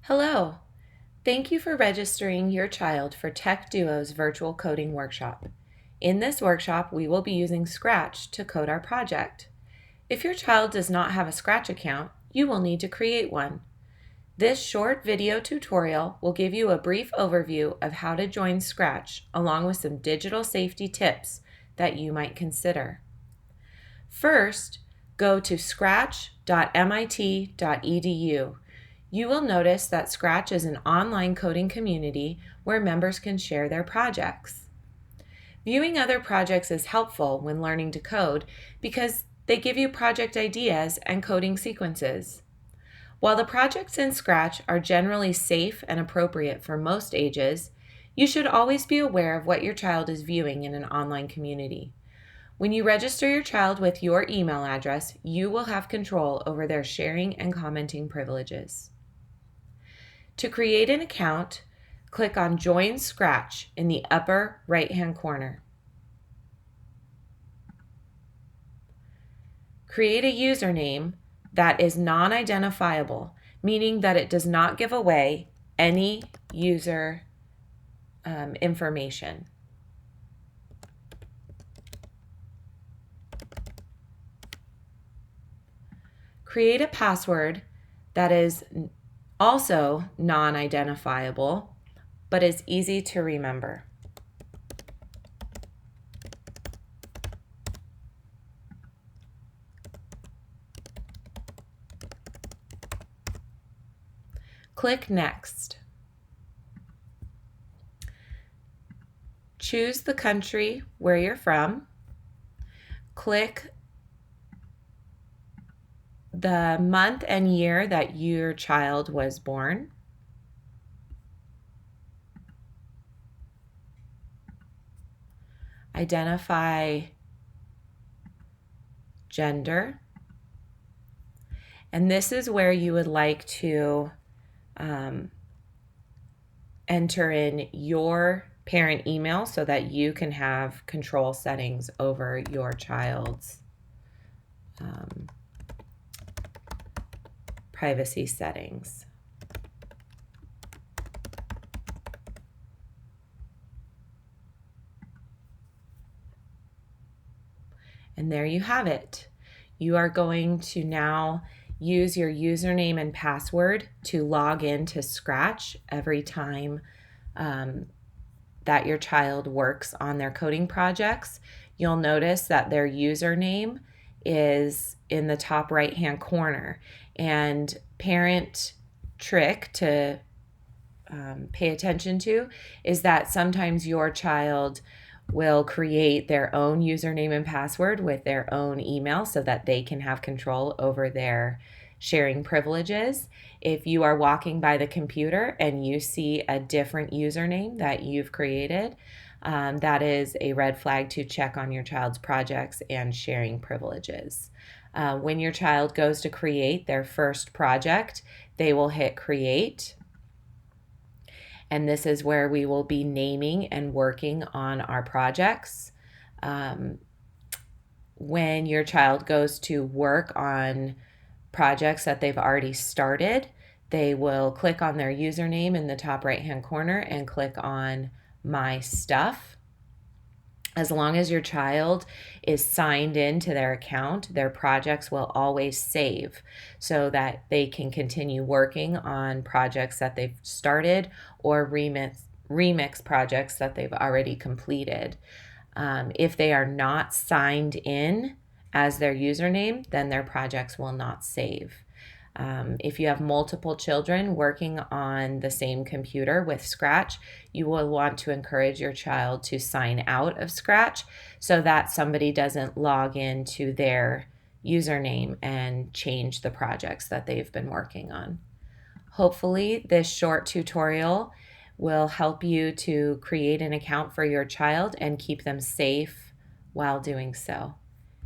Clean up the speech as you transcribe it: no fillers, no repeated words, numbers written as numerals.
Hello. Thank you for registering your child for Tech Duo's virtual coding workshop. In this workshop, we will be using Scratch to code our project. If your child does not have a Scratch account, you will need to create one. This short video tutorial will give you a brief overview of how to join Scratch, along with some digital safety tips that you might consider. First, go to scratch.mit.edu. You will notice that Scratch is an online coding community where members can share their projects. Viewing other projects is helpful when learning to code because they give you project ideas and coding sequences. While the projects in Scratch are generally safe and appropriate for most ages, you should always be aware of what your child is viewing in an online community. When you register your child with your email address, you will have control over their sharing and commenting privileges. To create an account, click on Join Scratch in the upper right-hand corner. Create a username that is non-identifiable, meaning that it does not give away any user information. Create a password that is also non-identifiable, but is easy to remember. Click Next. Choose the country where you're from. Click the month and year that your child was born. Identify gender. And this is where you would like to enter in your parent email so that you can have control settings over your child's privacy settings. And there you have it. You are going to now use your username and password to log into Scratch every time that your child works on their coding projects. You'll notice that their username is in the top right-hand corner. And parent trick to pay attention to is that sometimes your child will create their own username and password with their own email so that they can have control over their sharing privileges. If you are walking by the computer and you see a different username that you've created, that is a red flag to check on your child's projects and sharing privileges. When your child goes to create their first project, they will hit Create. And this is where we will be naming and working on our projects. When your child goes to work on projects that they've already started, they will click on their username in the top right-hand corner and click on My Stuff. As long as your child is signed into their account, their projects will always save so that they can continue working on projects that they've started or remix projects that they've already completed. If they are not signed in as their username, then their projects will not save. If you have multiple children working on the same computer with Scratch, you will want to encourage your child to sign out of Scratch so that somebody doesn't log into their username and change the projects that they've been working on. Hopefully, this short tutorial will help you to create an account for your child and keep them safe while doing so.